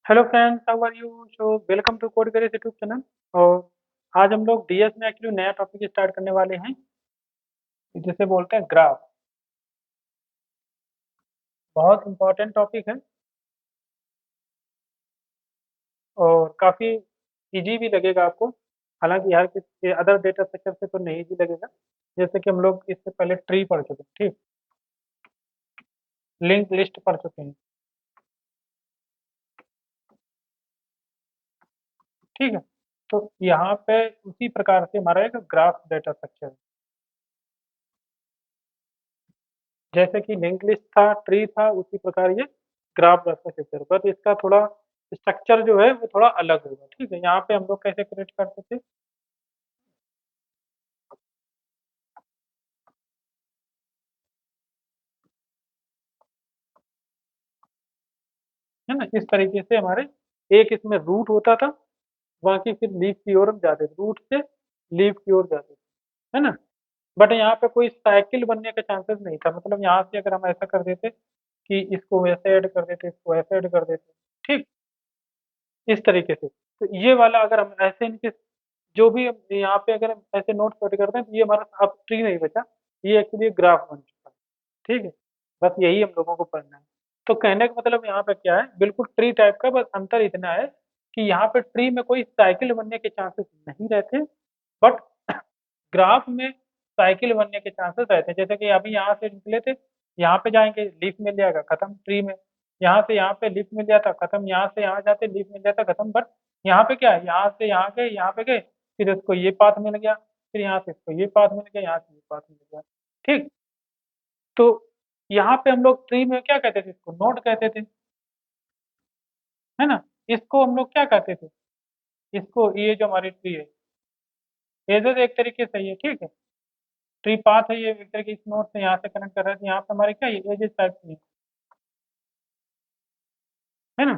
Hello friends, how are you? So welcome to Code Courage YouTube channel. और आज हम लोग डीएस में एक्चुअली नया टॉपिक स्टार्ट करने वाले हैं जिसे बोलते हैं ग्राफ। बहुत इंपॉर्टेंट टॉपिक है और काफ़ी इजी भी लगेगा आपको। हालांकि हर किसी अदर डेटा स्ट्रक्चर से तो नहीं इजी लगेगा। जैसे कि हम लोग इससे पहले ट्री पढ़ चुके हैं, ठीक। लिंक लिस्ट पढ़ चुके हैं, ठीक है। तो यहाँ पे उसी प्रकार से हमारा एक ग्राफ डेटा स्ट्रक्चर है। जैसे कि लिंक लिस्ट था, ट्री था, उसी प्रकार ये ग्राफ डेटा स्ट्रक्चर, बट इसका थोड़ा स्ट्रक्चर जो है वो थोड़ा अलग होगा, ठीक है। यहाँ पे हम लोग कैसे क्रिएट करते थे, है ना, इस तरीके से हमारे एक इसमें रूट होता था, बाकी फिर लीफ की ओर हम जाते थे, रूट से लीफ की ओर जाते थे, है ना। बट यहाँ पे कोई साइकिल बनने का चांसेस नहीं था। मतलब यहाँ से अगर हम ऐसा कर देते कि इसको वैसे ऐड कर देते, इसको ऐसे ऐड कर देते, ठीक, इस तरीके से। तो ये वाला अगर हम ऐसे इनके जो भी हम यहाँ पे अगर हम ऐसे नोट करते करते हैं तो ये हमारा अब ट्री नहीं बचा, ये एक्चुअली ग्राफ बन चुका है, ठीक है। बस यही हम लोगों को पढ़ना है। तो कहने का मतलब यहाँ पे क्या है, बिल्कुल ट्री टाइप का, बस अंतर इतना है कि यहाँ पे ट्री में कोई साइकिल बनने के चांसेस नहीं रहते, बट ग्राफ में साइकिल बनने के चांसेस रहते हैं। जैसे कि अभी यहाँ से निकले थे, यहाँ पे जाएंगे लीफ मिल जाएगा, खत्म ट्री में। यहाँ से यहाँ पे लीफ मिल जाता, खत्म। यहाँ से यहाँ जाते लीफ मिल जाता, खत्म। बट यहाँ पे क्या है, यहाँ से यहाँ गए, यहाँ पे गए, फिर इसको ये पाथ मिल गया, फिर यहाँ से इसको ये पाथ मिल गया, यहाँ से ये पाथ मिल गया, ठीक। तो यहाँ पे हम लोग ट्री में क्या कहते थे, इसको नोड कहते थे, है ना। इसको हम लोग क्या कहते थे, इसको, ये जो हमारी ट्री है, एजेस एक तरीके से ये, ठीक है। ट्री पाथ है, ये एक तरीके इस नोड से यहाँ से कनेक्ट कर रहे थे। यहाँ पे हमारे क्या, ये एजेस टाइप की है ना।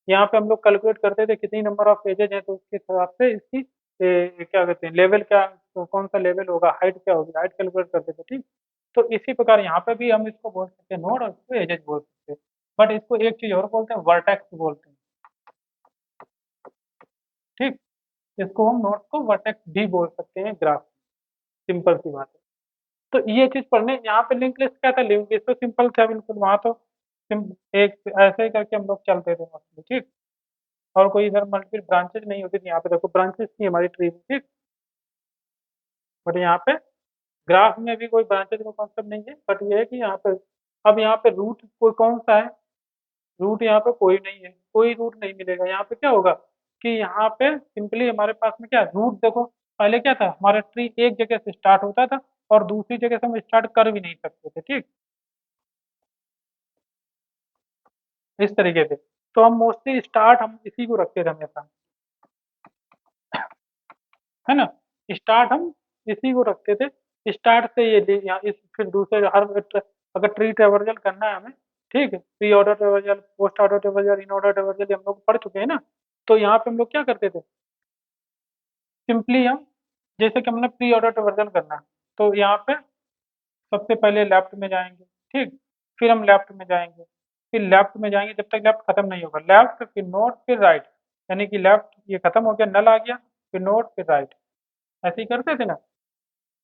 यहाँ पे हम लोग कैलकुलेट करते थे कितनी नंबर ऑफ एजेज है, तो उसके हिसाब से इसकी क्या कहते हैं, लेवल क्या, तो कौन सा लेवल होगा, हाइट क्या होगी, हाइट कैलकुलेट करते थे, ठीक। तो इसी प्रकार यहाँ पे भी हम इसको बोल सकते हैं नोड, और इसको एजेज बोल सकते हैं। बट इसको एक चीज और बोलते हैं, वर्टेक्स बोलते हैं, ठीक। इसको हम नोड को वर्टेक्स भी बोल सकते हैं ग्राफ। सिंपल सी बात है। तो ये चीज पढ़ने, यहाँ पे लिंक लिस्ट क्या था, लिंक लिस्ट तो सिंपल था बिल्कुल। वहाँ तो एक ऐसे ही करके हम लोग चलते थे मछली, ठीक। और कोई इधर मल्टीपल ब्रांचेज नहीं होती थी। यहाँ पे देखो ब्रांचेस थी हमारी ट्री में, ठीक। बट यहाँ पे ग्राफ में भी कोई ब्रांचेज का कॉन्सेप्ट नहीं है। बट ये है कि यहाँ पे, अब यहाँ पे रूट कोई कौन सा है, रूट यहाँ पे कोई नहीं है, कोई रूट नहीं मिलेगा। यहाँ पे क्या होगा कि यहाँ पे सिंपली हमारे पास में क्या, रूट देखो, पहले क्या था, हमारा ट्री एक जगह से स्टार्ट होता था और दूसरी जगह से हम स्टार्ट कर भी नहीं सकते थे, ठीक, इस तरीके से। तो हम मोस्टली स्टार्ट हम इसी को रखते थे हमेशा, है ना। स्टार्ट हम इसी को रखते थे। स्टार्ट से ये यहाँ इस फिर दूसरे हर अगर ट्री ट्रेवर्जल करना है हमें, ठीक है, pre order traversal, post order traversal, in order traversal हम लोग पढ़ चुके हैं ना। तो यहाँ पे हम लोग क्या करते थे, सिंपली हम, जैसे कि हमने प्री ऑर्डर ट्रेवर्जल करना है, तो यहाँ पे सबसे पहले लेफ्ट में जाएंगे, ठीक। फिर हम लेफ्ट में जाएंगे, फिर लेफ्ट में जाएंगे जब तक लेफ्ट खत्म नहीं होगा, लेफ्ट फिर नोट फिर राइट। यानी कि लेफ्ट ये खत्म हो गया, नल आ गया, फिर नोट फिर राइट, ऐसे ही करते थे ना।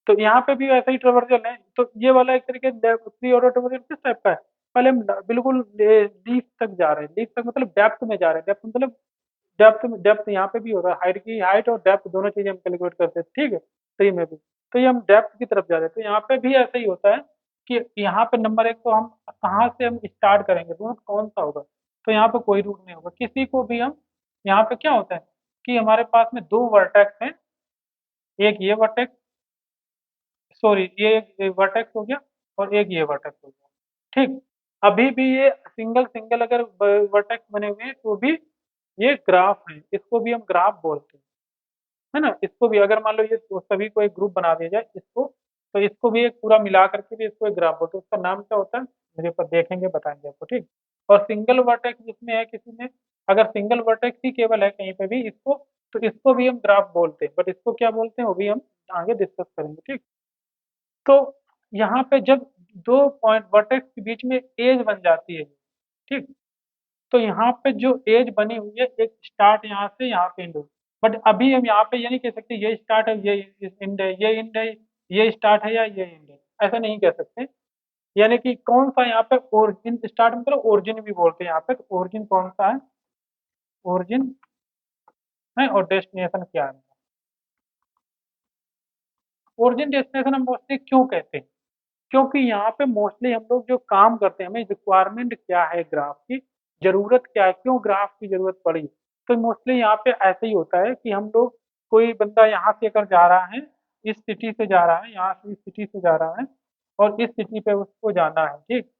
तो यहाँ पे भी वैसा ही ट्रेवर्जल है। तो ये वाला एक तरीके से प्री ऑर्डर ट्रेवर्जल किस टाइप का है, पहले हम बिल्कुल डीप तक जा रहे हैं, डीप तक मतलब डेप्थ में जा रहे हैं, डेप्थ मतलब डेप्थ यहाँ पे भी होगा, हाइट की हाइट और डेप्थ दोनों चीजें हम कैलकुलेट करते हैं, ठीक है, ट्री में भी। तो ये हम डेप्थ की तरफ जा रहे हैं। तो यहाँ पे भी ऐसा ही होता है कि यहाँ पे नंबर एक, तो हम कहाँ से हम स्टार्ट करेंगे, रूट कौन सा होगा। तो यहाँ पे कोई रूट नहीं होगा किसी को भी। हम यहाँ पे क्या होता है कि हमारे पास में दो वर्टेक्स हैं, एक ये वर्टेक्स, सॉरी ये एक वर्टेक्स हो गया और एक ये वर्टेक्स हो गया, ठीक। अभी भी ये सिंगल सिंगल अगर वर्टेक्स बने हुए हैं तो भी ये ग्राफ है, इसको भी हम ग्राफ बोलते हैं, है ना। इसको भी अगर मान लो ये तो सभी को एक ग्रुप बना दिया जाए इसको, तो इसको भी एक पूरा मिला करके भी इसको एक ग्राफ बोलते हैं। उसका नाम क्या होता है, मुझे पर देखेंगे बताएंगे आपको, ठीक। और सिंगल वर्टेक्स जिसमें है किसी में, अगर सिंगल वर्टेक्स ही केवल है कहीं पे भी इसको, तो इसको भी हम ग्राफ बोलते हैं। बट इसको क्या बोलते हैं वो भी हम आगे डिस्कस करेंगे, ठीक। तो यहाँ पे जब दो पॉइंट वर्टेक्स के बीच में एज बन जाती है, ठीक, तो यहाँ पे जो एज बनी हुई है, एक स्टार्ट यहाँ से यहाँ पे एंड हो। बट अभी हम यहाँ पे ये नहीं कह सकते ये स्टार्ट है, ये एंड है, ये एंड है, ये स्टार्ट है या ये एंड है, ऐसा नहीं कह सकते। यानी कि कौन सा यहाँ पे ओरिजिन, स्टार्ट मतलब ओरिजिन भी बोलते हैं यहाँ पे, तो ओरिजिन कौन सा है, ओरिजिन है, और डेस्टिनेशन क्या है। ओरिजिन डेस्टिनेशन हम मोस्टली क्यों कहते हैं, क्योंकि यहाँ पे मोस्टली हम लोग जो काम करते हैं, हमें रिक्वायरमेंट क्या है ग्राफ की, जरूरत क्या है, क्यों ग्राफ की जरूरत पड़ी, तो मोस्टली यहाँ पे ऐसे ही होता है कि हम लोग, कोई बंदा यहाँ से अगर जा रहा है, इस सिटी से जा रहा है, यहाँ से इस सिटी से जा रहा है, और इस सिटी पे उसको जाना है, ठीक,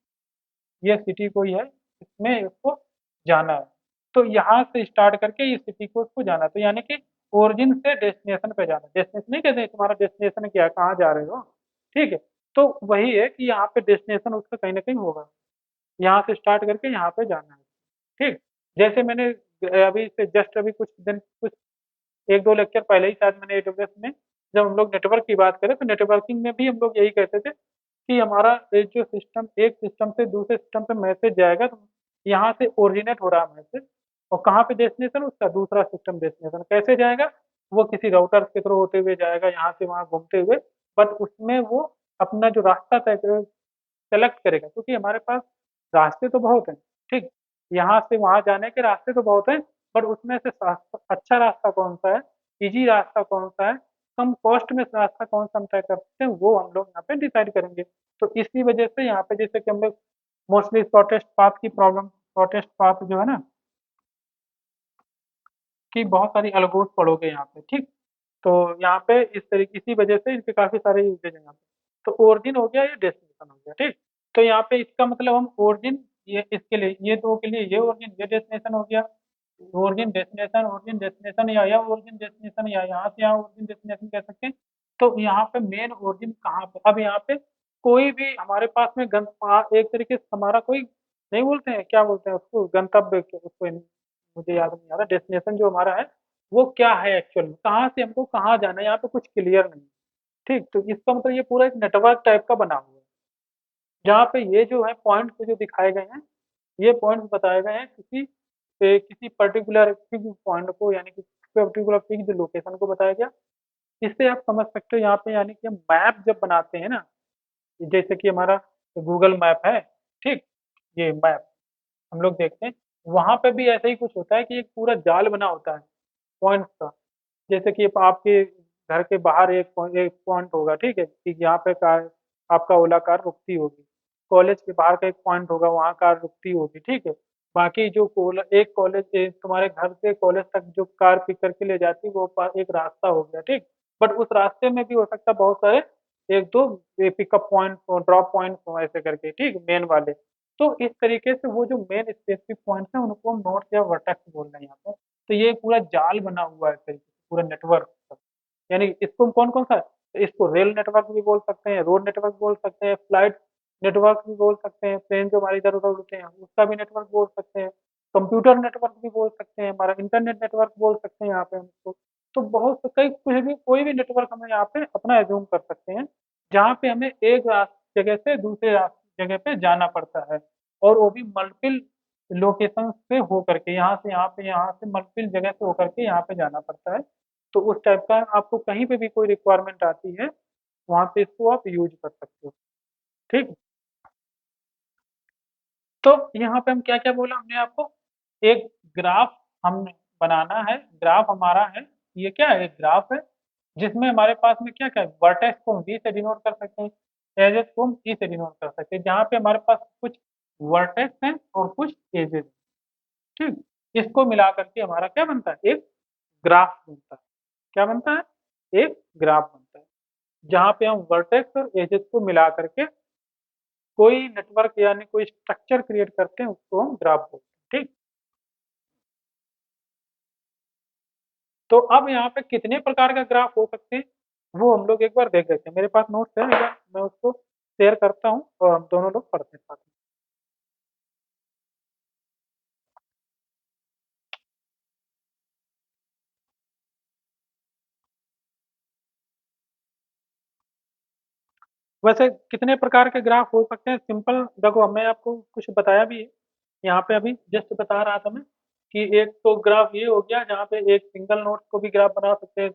ये सिटी कोई है, इसमें उसको जाना है, तो यहाँ से स्टार्ट करके इस सिटी को उसको जाना है, तो यानी कि ओरिजिन से डेस्टिनेशन पे जाना, डेस्टिनेशन नहीं कहते हैं, तुम्हारा डेस्टिनेशन क्या है, कहाँ जा रहे हो, ठीक है। तो वही है कि यहाँ पे डेस्टिनेशन उसका कहीं ना कहीं होगा, यहाँ से स्टार्ट करके यहाँ पे जाना है, ठीक। जैसे मैंने अभी से जस्ट अभी कुछ दिन, कुछ एक दो लेक्चर पहले ही शायद मैंने एडब्ल्यूएस में, जब हम लोग नेटवर्क की बात करें, तो नेटवर्किंग में भी हम लोग यही कहते थे कि हमारा ये जो सिस्टम, एक सिस्टम से दूसरे सिस्टम पे मैसेज जाएगा, तो यहाँ से ओरिजिनेट हो रहा है मैसेज, और कहाँ पे डेस्टिनेशन, उसका दूसरा सिस्टम डेस्टिनेशन कैसे जाएगा, वो किसी राउटर के थ्रू होते हुए जाएगा, यहाँ से वहाँ घूमते हुए, बट उसमें वो अपना जो रास्ता तय सेलेक्ट करेगा, क्योंकि हमारे पास रास्ते तो बहुत हैं, ठीक, यहाँ से वहाँ जाने के रास्ते तो बहुत हैं, बट उसमें से अच्छा रास्ता कौन सा है, इजी रास्ता कौन सा है, कम कॉस्ट में रास्ता कौन सा हम तय कर सकते हैं, वो हम लोग यहाँ पे डिसाइड करेंगे। तो इसी वजह से यहाँ पे जैसे कि हम लोग मोस्टली शॉर्टेस्ट पाथ की प्रॉब्लम, शॉर्टेस्ट पाथ जो है ना, कि बहुत सारी अलगोज पढ़ोगे यहाँ पे, ठीक। तो यहाँ पे इस तरीके, इसी वजह से इनके काफी सारे यूजेज हैं यहाँ पे। तो ओरिजिन हो गया, ये डेस्टिनेशन हो गया, ठीक। तो यहाँ पे इसका मतलब हम ओरिजिन, ये इसके लिए, ये दो के लिए ये ओरिजिन, ये डेस्टिनेशन हो गया, ओरिजिन डेस्टिनेशन, ओरिजिन डेस्टिनेशन, या ओरिजिन डेस्टिनेशन, या यहाँ से यहाँ ओरिजिन डेस्टिनेशन कह सकते हैं। तो यहाँ पे मेन ओरिजिन कहाँ पे, अब यहाँ पे कोई भी हमारे पास में एक तरीके से हमारा कोई, नहीं बोलते हैं, क्या बोलते हैं उसको, गंतव्य, उसको मुझे याद नहीं आ रहा, डेस्टिनेशन जो हमारा है वो क्या है एक्चुअल में, कहाँ से हमको कहाँ जाना है, यहाँ पे कुछ क्लियर नहीं है, ठीक। तो इसका मतलब ये पूरा एक नेटवर्क टाइप का बना हुआ है, जहाँ पे ये जो है पॉइंट्स जो दिखाए गए हैं, ये पॉइंट्स बताए गए हैं किसी पर्टिकुलर फिक्स पॉइंट को, यानी कि पर्टिकुलर फिक्स लोकेशन को बताया गया। इससे आप समझ सकते हो यहाँ पे, यानी कि हम मैप जब बनाते हैं ना, जैसे कि हमारा गूगल मैप है, ठीक, ये मैप हम लोग देखते हैं, वहां पे भी ऐसा ही कुछ होता है कि एक पूरा जाल बना होता है पॉइंट्स का। जैसे कि आपके घर के बाहर एक पॉइंट होगा, ठीक है, कि यहाँ पे कार, आपका ओला कार रुकती होगी, कॉलेज के बाहर का एक पॉइंट होगा, वहाँ कार रुकती होगी, ठीक है। बाकी जो एक कॉलेज, तुम्हारे घर से कॉलेज तक जो कार पिक करके ले जाती है, वो एक रास्ता हो गया, ठीक। बट उस रास्ते में भी हो सकता है बहुत सारे, एक दो पिकअप पॉइंट हो, ड्रॉप पॉइंट हो, ऐसे करके, ठीक, मेन वाले। तो इस तरीके से वो जो मेन स्पेसिफिक पॉइंट्स हैं, उनको हम नोड या वर्टेक्स बोल रहे हैं यहाँ पर। तो ये पूरा जाल बना हुआ है इस तरीके से, पूरा नेटवर्क, यानी इसको हम कौन कौन सा, इसको रेल नेटवर्क भी बोल सकते हैं, रोड नेटवर्क बोल सकते हैं, फ्लाइट नेटवर्क भी बोल सकते हैं, प्लेन जो हमारे इधर उधर उड़ते हैं उसका भी नेटवर्क बोल सकते हैं, कंप्यूटर नेटवर्क भी बोल सकते हैं, हमारा इंटरनेट नेटवर्क बोल सकते हैं यहाँ पे हम इसको। तो बहुत कई, कुछ भी, कोई भी नेटवर्क हमें यहाँ पे अपना एज्यूम कर सकते हैं, जहाँ पे हमें एक जगह से दूसरे जगह पे जाना पड़ता है, और वो भी मल्टीपल लोकेशन से हो करके, यहाँ से यहाँ पे, यहाँ से मल्टीपल जगह से होकर के यहाँ पे जाना पड़ता है। तो उस टाइप का आपको कहीं पे भी कोई रिक्वायरमेंट आती है, वहाँ पे इसको आप यूज कर सकते हो, ठीक। तो यहाँ पे हम क्या क्या बोला हमने आपको, एक ग्राफ हमने बनाना है, ग्राफ हमारा है, ये क्या है, एक ग्राफ है, जिसमें हमारे पास में क्या क्या है, वर्टेक्स को हम वी से डिनोट कर सकते हैं, एजेस को हम ई से डिनोट कर सकते हैं, जहाँ पे हमारे पास कुछ वर्टेक्स हैं और कुछ एजेस, ठीक। इसको मिला करके हमारा क्या बनता है, एक ग्राफ बनता है। क्या बनता है, एक ग्राफ बनता है, जहाँ पे हम वर्टेक्स और एजेस को मिला करके कोई नेटवर्क यानी कोई स्ट्रक्चर क्रिएट करते हैं, उसको हम ग्राफ बोलते हैं, ठीक। तो अब यहाँ पे कितने प्रकार का ग्राफ हो सकते हैं, वो हम लोग एक बार देख लेते हैं। मेरे पास नोट्स है, एक बार मैं उसको शेयर करता हूँ और हम दोनों लोग पढ़ते हैं साथ में। वैसे कितने प्रकार के ग्राफ हो सकते हैं, सिंपल देखो, मैं आपको कुछ बताया भी है, यहाँ पे अभी जस्ट बता रहा था मैं कि एक तो ग्राफ ये हो गया जहाँ पे एक सिंगल नोड को भी ग्राफ बना सकते हैं,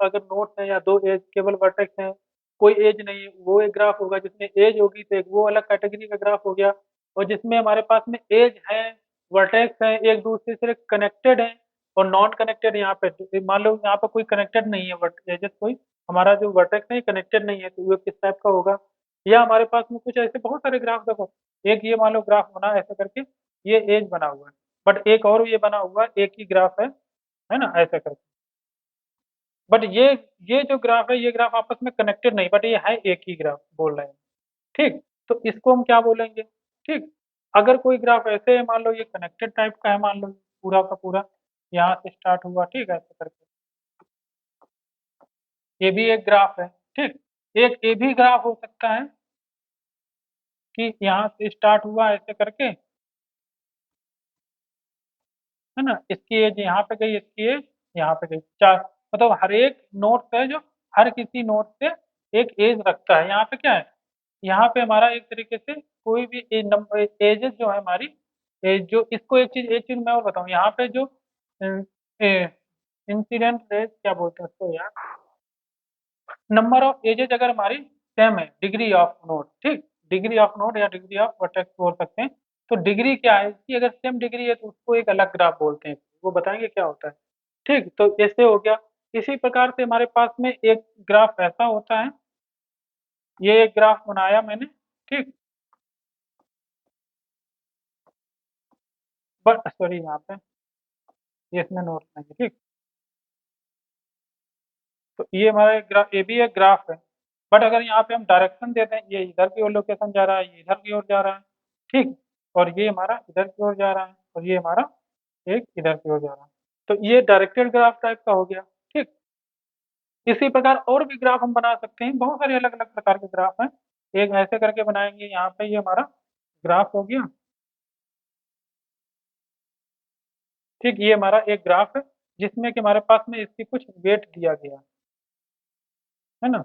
अगर नोड्स हैं या दो एज केवल वर्टेक्स हैं, कोई एज नहीं है, वो एक ग्राफ होगा। जिसमें एज होगी तो एक वो अलग कैटेगरी का ग्राफ हो गया। और जिसमें हमारे पास में एज है, वर्टेक्स है, एक दूसरे से कनेक्टेड है और नॉन कनेक्टेड, यहाँ पे मान लो यहाँ पे कोई कनेक्टेड नहीं है, एजेस कोई, हमारा जो वर्टेक्स है कनेक्टेड नहीं है, तो वो किस टाइप का होगा। या हमारे पास में कुछ ऐसे बहुत सारे ग्राफ देखो, एक ये मान लो ग्राफ बना ऐसे करके, ये एज बना हुआ है, बट एक और ये बना हुआ है, एक ही ग्राफ है ना, ऐसे करके। बट ये जो ग्राफ है, ये ग्राफ आपस में कनेक्टेड नहीं, बट ये है एक ही ग्राफ बोल रहे हैं। ठीक, तो इसको हम क्या बोलेंगे। ठीक, अगर कोई ग्राफ ऐसे है, मान लो ये कनेक्टेड टाइप का है, मान लो पूरा का पूरा यहाँ से स्टार्ट हुआ, ठीक है, ऐसे करके, ये भी एक ग्राफ है। ठीक, एक ये भी ग्राफ हो सकता है कि यहाँ से स्टार्ट हुआ ऐसे करके, है ना, इसकी एज यहाँ पे गई, इसकी एज यहाँ पे गई, चार, मतलब हर एक नोड से जो, हर किसी नोड से एक एज रखता है। यहाँ पे क्या है, यहाँ पे हमारा एक तरीके से कोई भी नंबर एजेस जो है हमारी, जो इसको एक चीज मैं और बताऊँ, यहाँ पे जो इंसिडेंट रेट क्या बोलते हैं उसको यार, नंबर ऑफ एजेस अगर हमारी सेम है, डिग्री ऑफ नोड, ठीक, डिग्री ऑफ नोड या डिग्री ऑफ वर्टेक्स बोल सकते हैं। तो डिग्री क्या है इसकी, अगर सेम डिग्री है तो उसको एक अलग ग्राफ बोलते हैं, वो बताएंगे क्या होता है। ठीक, तो ऐसे हो गया। इसी प्रकार से हमारे पास में एक ग्राफ ऐसा होता है, ये एक ग्राफ बनाया मैंने, ठीक, बट सॉरी यहाँ पे ये इसमें नोट नहीं है, ठीक। तो ये हमारा एक ग्राफ, ये भी एक ग्राफ है, बट अगर यहाँ पे हम डायरेक्शन देते हैं, ये इधर की ओर लोकेशन जा रहा है, ये इधर की ओर जा रहा है, ठीक, और ये हमारा इधर की ओर जा रहा है, और ये हमारा एक इधर की ओर जा रहा है। तो ये डायरेक्टेड ग्राफ टाइप का हो गया। ठीक, इसी प्रकार और भी ग्राफ हम बना सकते हैं, बहुत सारे अलग अलग प्रकार के ग्राफ हैं। एक ऐसे करके बनाएंगे, यहाँ पे ये हमारा ग्राफ हो गया। ठीक, ये हमारा एक ग्राफ है जिसमें कि हमारे पास में इसकी कुछ वेट दिया गया है ना,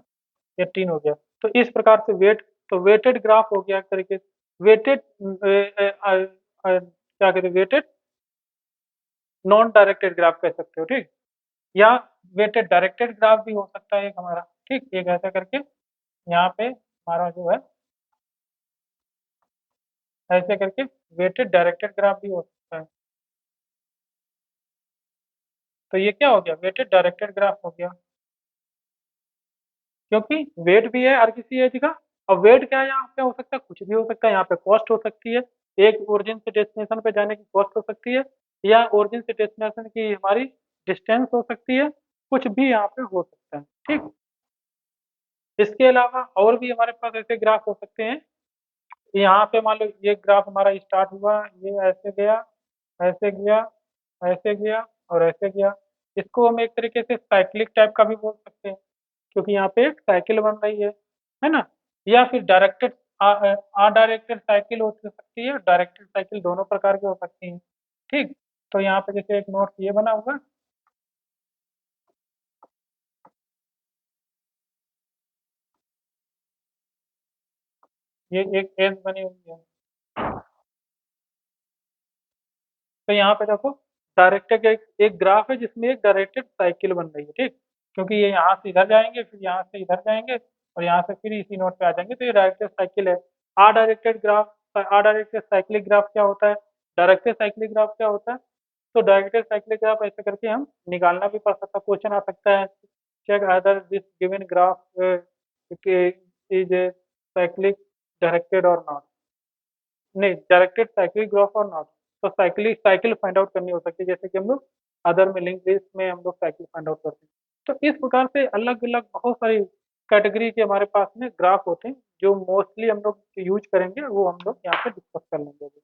18 हो गया। तो इस प्रकार से वेट, तो वेटेड ग्राफ हो गया एक तरीके से, वेटेड क्या कहते हैं, वेटेड नॉन डायरेक्टेड ग्राफ कह सकते हो, ठीक। या वेटेड डायरेक्टेड ग्राफ भी हो सकता है एक हमारा, ठीक, एक ऐसा करके यहाँ पे हमारा जो है ऐसे करके वेटेड डायरेक्टेड ग्राफ भी हो सकता है। तो ये क्या हो गया, वेटेड डायरेक्टेड ग्राफ हो गया, क्योंकि वेट भी है हर किसी एज का। और वेट क्या है यहाँ पे, हो सकता है कुछ भी हो सकता है, यहाँ पे कॉस्ट हो सकती है, एक ओरिजिन से डेस्टिनेशन पे जाने की कॉस्ट हो सकती है, या ओरिजिन से डेस्टिनेशन की हमारी डिस्टेंस हो सकती है, कुछ भी यहाँ पे हो सकता है। ठीक, इसके अलावा और भी हमारे पास ऐसे ग्राफ हो सकते हैं। यहाँ पे मान लो ये ग्राफ हमारा स्टार्ट हुआ, ये ऐसे गया, ऐसे गया, ऐसे गया और ऐसे गया। इसको हम एक तरीके से साइक्लिक टाइप का भी बोल सकते हैं, क्योंकि यहाँ पे एक साइकिल बन रही है ना। या फिर डायरेक्टेड, अडायरेक्टेड साइकिल हो सकती है, डायरेक्टेड साइकिल, दोनों प्रकार की हो सकती हैं। ठीक, तो यहाँ पे जैसे एक नोट ये बना हुआ है, ये एक एस बनी हुई है। तो यहाँ पे देखो, डायरेक्टेड एक ग्राफ है जिसमें एक डायरेक्टेड साइकिल बन रही है, ठीक, क्योंकि ये यहाँ से इधर जाएंगे, फिर यहाँ से इधर जाएंगे, और यहाँ से फिर इसी नोट पे आ जाएंगे, तो ये डायरेक्टेड साइकिल है। अडायरेक्टेड ग्राफ, अडायरेक्टेड साइक्लिक ग्राफ क्या होता है, डायरेक्टेड साइक्लिक ग्राफ क्या होता है। तो डायरेक्टेड साइक्लिक ग्राफ ऐसे करके हम निकालना भी पड़ सकता, क्वेश्चन आ सकता है, check whether this given graph is cyclic directed or not, नहीं directed cyclic graph or not. तो साइकिल फाइंड आउट करनी हो सकती है, जैसे कि हम लोग अदर में लिंक लिस्ट में हम लोग साइकिल फाइंड आउट करते हैं। तो इस प्रकार से अलग अलग बहुत सारी कैटेगरी के हमारे पास में ग्राफ होते हैं, जो मोस्टली हम लोग यूज करेंगे, वो हम लोग यहाँ पे डिस्कस कर लेंगे अभी।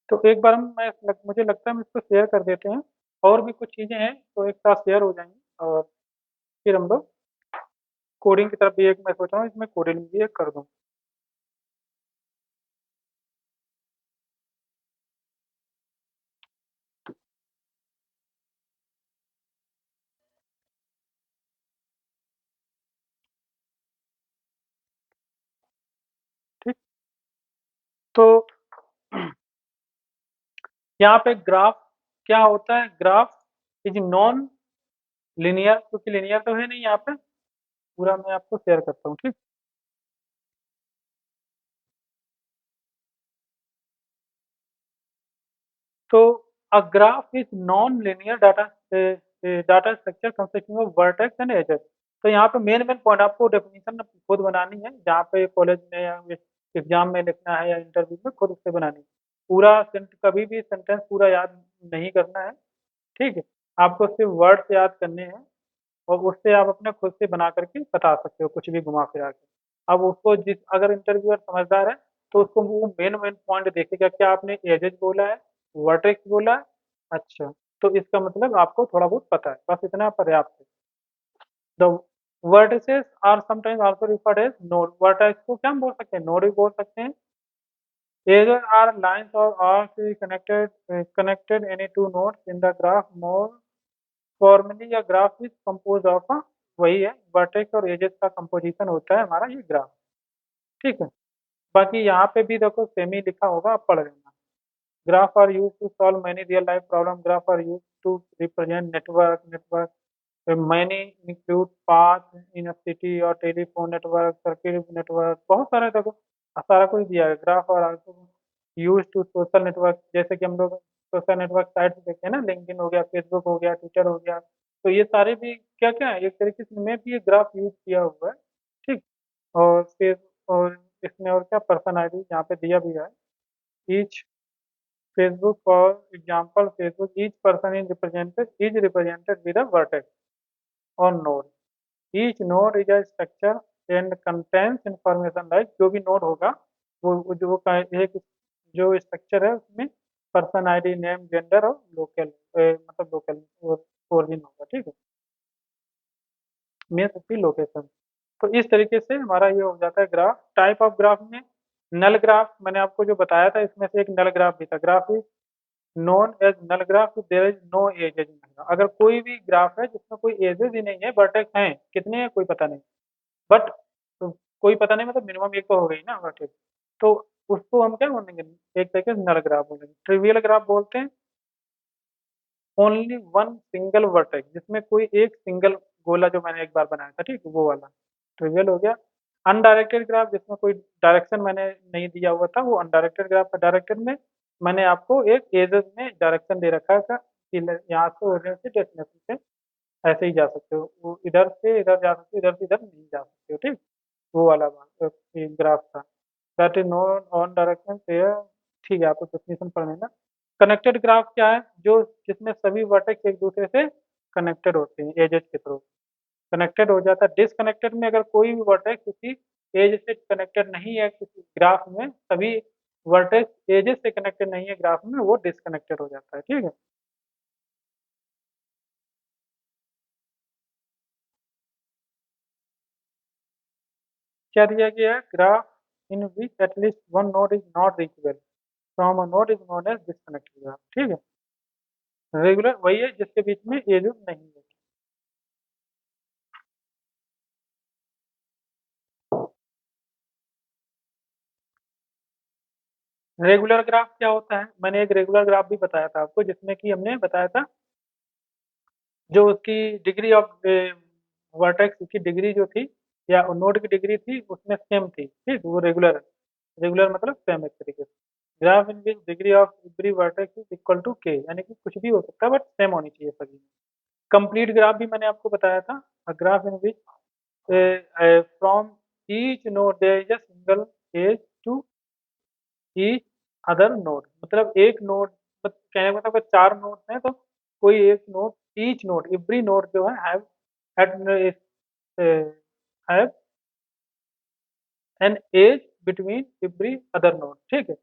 तो एक बार मुझे लगता है हम इसको शेयर कर देते हैं, और भी कुछ चीज़ें हैं तो एक साथ शेयर हो जाएंगी, और फिर हम लोग कोडिंग की तरफ भी, एक मैं सोच रहा हूँ इसमें कोडिंग भी एक कर दूँ। तो यहाँ पे ग्राफ क्या होता है, ग्राफ इज नॉन लिनियर, क्योंकि लिनियर तो है नहीं यहाँ पे, पूरा मैं आपको शेयर करता हूँ, ठीक। तो a graph is non-linear data structure consisting of vertex and edges। तो यहाँ पे मेन मेन पॉइंट आपको डेफिनेशन खुद बनानी है, जहाँ पे कॉलेज में या एग्जाम में लिखना है या इंटरव्यू में खुद उससे बनानी है। पूरा कभी भी सेंटेंस पूरा याद नहीं करना है, ठीक है। आपको सिर्फ वर्ड्स याद करने हैं और उससे आप अपने खुद से बना करके बता सकते हो कुछ भी घुमा फिरा के। अब उसको जिस अगर इंटरव्यूअर समझदार है तो उसको वो मेन मेन पॉइंट देखेगा, क्या आपने एजेस बोला है, वर्टेक्स बोला है, अच्छा, तो इसका मतलब आपको थोड़ा बहुत पता है, बस इतना पर्याप्त है। The vertices are sometimes also referred as node. Vertex को क्या हम बोल सकते हैं, नोड भी बोल सकते हैं। एजेस आर लाइंस और arcs connected any two nodes in the graph more formally. या ग्राफ इज कंपोज ऑफ, वही है वर्टेक्स और एजेस का कंपोजिशन होता है हमारा ये ग्राफ, ठीक है। बाकी यहाँ पे भी देखो सेमी लिखा होगा, आप पढ़ लेना। Graph are use to solve many real life problem. Graph are use to represent network many include path in a city और टेलीफोन नेटवर्क, सर्किट नेटवर्क, बहुत सारे देखो सारा कुछ दिया है। Graph are also use to social network, जैसे कि हम लोग सोशल नेटवर्क साइट देखते हैं ना, लिंक्डइन हो गया, फेसबुक हो गया, ट्विटर हो गया, तो ये सारे भी क्या क्या है, एक तरीके से में भी ये ग्राफ यूज किया हुआ है, ठीक। और फिर और इसमें और क्या पर्सन आईडी यहाँ पे दिया भी है। Each Facebook for example Facebook each person is represented with a vertex और node. Each node is a structure and contains information, like जो भी नोड होगा वो जो एक जो स्ट्रक्चर है उसमें पर्सन आईडी, नेम, जेंडर और लोकल मतलब लोकल ओरिजिन होगा, ठीक है, मीन्स उसकी लोकेशन। तो इस तरीके से हमारा ये हो जाता है ग्राफ। टाइप ऑफ ग्राफ में नल ग्राफ मैंने आपको जो बताया था, इसमें से एक नल ग्राफ भी था। Graph is known as null graph, there is no edges. अगर कोई भी ग्राफ है जिसमें कोई एजेस ही नहीं है, वर्टेक्स हैं कितने हैं कोई पता नहीं, बट तो कोई पता नहीं मतलब मिनिमम एक तो हो गई ना वर्टेक्स, तो उसको हम क्या बोलेंगे, एक तरीके से नल ग्राफ बोलेंगे। ट्रिवियल ग्राफ बोलते हैं ओनली वन सिंगल वर्टेक्स, जिसमें कोई एक सिंगल गोला जो मैंने एक बार बनाया था, ठीक, वो वाला ट्रिवियल हो गया। अनडायरेक्टेड ग्राफ जिसमें कोई डायरेक्शन मैंने नहीं दिया हुआ था, वो अनडायरेक्टेड ग्राफ है। डायरेक्टेड में मैंने आपको एक एजेस में डायरेक्शन दे रखा था कि यहाँ से ओरिजिन से डेस्टिनेशन से ऐसे ही जा सकते हो, वो इधर से इधर जा सकते हो, इधर से इधर नहीं जा सकते हो, ठीक। वो वाला ग्राफ था। That is note on direction pair, ठीक है, आपको डेफिनेशन पढ़ लेना। कनेक्टेड ग्राफ क्या है, जो जिसमें सभी वर्टेक्स एक दूसरे से कनेक्टेड होते हैं एजेस के थ्रू, कनेक्टेड हो जाता है। डिसकनेक्टेड में अगर कोई भी वर्टेक्स किसी एज से कनेक्टेड नहीं है, किसी ग्राफ में सभी वर्टेक्स एजेस से कनेक्टेड नहीं है ग्राफ में, वो डिसकनेक्टेड हो जाता है, ठीक है। क्या दिया गया है, graph in which at least one node is not reachable from a node is known as disconnected graph, ठीक है। रेगुलर वही है जिसके बीच में एजेस नहीं है। रेगुलर ग्राफ क्या होता है, मैंने एक रेगुलर ग्राफ भी बताया था आपको, जिसमें कि हमने बताया था जो उसकी डिग्री ऑफ वर्टेक्स की डिग्री जो थी या नोड की डिग्री थी उसमें सेम थी, ठीक, वो रेगुलर है। रेगुलर मतलब सेम एक तरीके से। Graph in which degree of every vertex is equal to K, यानी कि कुछ भी हो सकता है बट सेम होनी चाहिए सभी में। कंप्लीट ग्राफ भी मैंने आपको बताया था, graph in which from each node there is a single edge to each other node, मतलब एक नोड, कहने का मतलब अगर चार नोड हैं तो कोई एक node, each node every node जो है have an edge between every other node, ठीक है।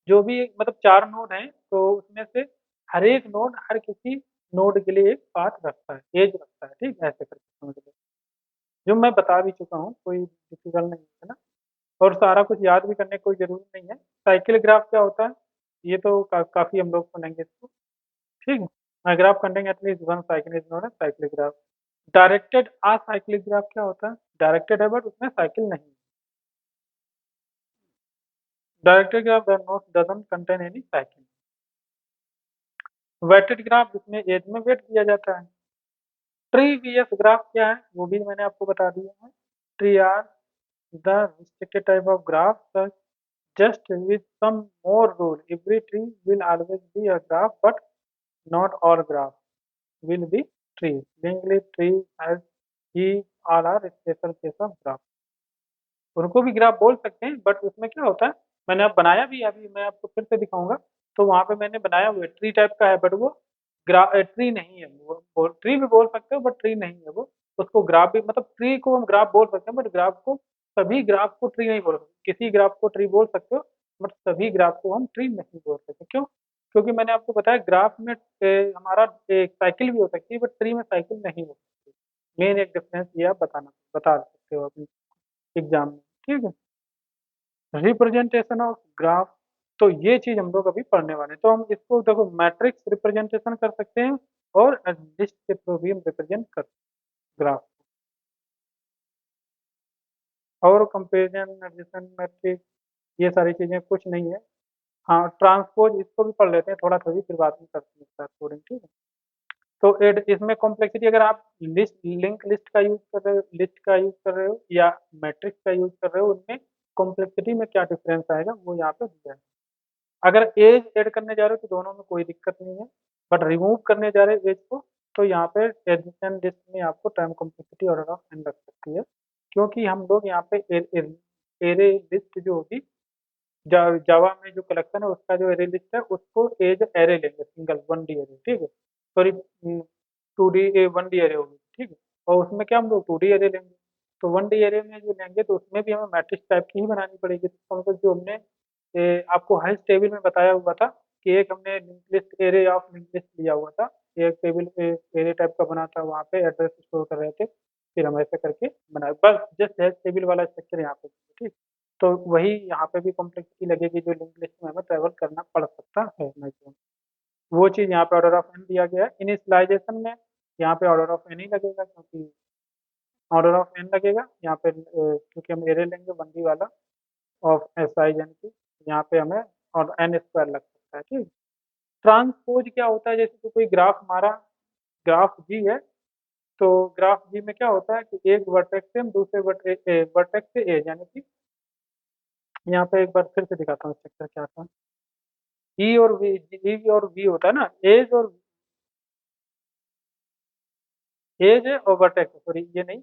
जो भी मतलब चार नोड हैं तो उसमें से हर एक नोड हर किसी नोड के लिए एक पाथ रखता है, एज रखता है, ठीक, ऐसे करके समझ लो। जो मैं बता भी चुका हूँ, कोई डिफिकल्ट नहीं है ना, और सारा कुछ याद भी करने की कोई जरूरत नहीं है। साइकिल ग्राफ क्या होता है, ये तो काफी हम लोग सुनेंगे इसको, ठीक है। Graph containing at least one cycle is known as cyclic graph. Directed acyclic graph क्या होता है, डायरेक्टेड है बट उसमें साइकिल नहीं है। Directed graph the not doesn't contain any cycle. Weighted graph जिसमें एज में वेट दिया जाता है। ट्री वीएस ग्राफ क्या है वो भी मैंने आपको बता दिया है। Tree are the restricted type of graph such just with some more rule. Every tree will always be a graph, but not all graph will be trees. Linked list tree has he all are special case of graph. उनको भी graph बोल सकते हैं but उसमें क्या होता है, मैंने अब बनाया भी है, अभी मैं आपको फिर से दिखाऊंगा। तो वहां पे मैंने बनाया हुआ ट्री टाइप का है बट वो ट्री नहीं है, वो ट्री भी बोल सकते हो बट ट्री नहीं है वो। उसको ग्राफ भी मतलब ट्री को हम ग्राफ बोल सकते हैं बट ग्राफ को, सभी ग्राफ को ट्री नहीं बोल सकते। किसी ग्राफ को ट्री बोल सकते हो बट सभी ग्राफ को हम ट्री नहीं बोल सकते। क्यों? क्योंकि मैंने आपको बताया ग्राफ में हमारा एक साइकिल भी हो सकती है बट ट्री में साइकिल नहीं हो सकती। मेन एक डिफरेंस ये आप बता सकते हो अपने एग्जाम में। ठीक है, रिप्रेजेंटेशन ऑफ ग्राफ। तो ये चीज हम लोग अभी पढ़ने वाले हैं। तो हम इसको देखो मैट्रिक्स रिप्रेजेंटेशन कर सकते हैं और लिस्ट के थ्रू भी हम रिप्रेजेंट कर ग्राफ। और कंपेरिजन एडिशन मैट्रिक्स ये सारी चीजें कुछ नहीं है। हाँ, ट्रांसपोज इसको भी पढ़ लेते हैं थोड़ा थोड़ी, फिर बाद में करते हैं इसका कोडिंग। ठीक है, तो इसमें कॉम्प्लेक्सिटी अगर आप लिस्ट लिंक लिस्ट का यूज कर रहे हो, लिस्ट का यूज कर रहे हो या मैट्रिक्स का यूज कर रहे हो, उनमें कॉम्प्लेक्सिटी में क्या डिफरेंस आएगा वो यहाँ पे दिया है। अगर एज ऐड करने जा रहे हो तो दोनों में कोई दिक्कत नहीं है, बट रिमूव करने जा रहे हो एज को तो यहाँ पे एडिशन लिस्ट में आपको time complexity order of N लग सकती है। क्योंकि हम लोग यहाँ पे एरे लिस्ट जो होगी, जावा में जो कलेक्शन है उसका जो एरे लिस्ट है उसको एज एरे लेंगे, सिंगल वन डी एरे। ठीक है, sorry, two D one D array होगी। ठीक है, और उसमें क्या हम लोग टू डी एरे लेंगे। तो वन डी एरे में जो लेंगे तो उसमें भी हमें मैट्रिक्स टाइप की ही बनानी पड़ेगी। तो मतलब जो हमने आपको हाइस्ट टेबल में बताया हुआ था कि एक हमने link list array of link list लिया हुआ था, एक टेबल एरे टाइप का बना था, वहाँ पे एड्रेस स्टोर कर रहे थे, फिर हम ऐसे करके बनाए बस जस्ट हैश टेबल वाला स्ट्रक्चर यहाँ पे। ठीक, तो वही यहाँ पे भी कॉम्प्लेक्सिटी लगेगी जो लिंक लिस्ट में हमें ट्रेवल करना पड़ सकता है मैक्सिमम। वो चीज़ यहाँ पे ऑर्डर ऑफ एन दिया गया है। इनिशियलाइजेशन में यहाँ पे ऑर्डर ऑफ एन ही लगेगा, क्योंकि ऑर्डर ऑफ एन लगेगा यहाँ पे क्योंकि हम एरे लेंगे वन डी वाला ऑफ एस आई एन की, यहाँ पे हमें और एन स्क्वायर लग सकता है। ठीक, ट्रांसपोज क्या होता है, जैसे कि कोई ग्राफ हमारा ग्राफ जी है, तो ग्राफ जी में क्या होता है कि एक वर्टेक्स से हम दूसरे वर्टेक्स से एज, यानी कि यहाँ पे एक बार फिर से दिखाता हूँ स्ट्रक्चर क्या था। ई और वी, ई और वी होता है ना, एज और एज है और वर्टेक्स, सॉरी ये नहीं।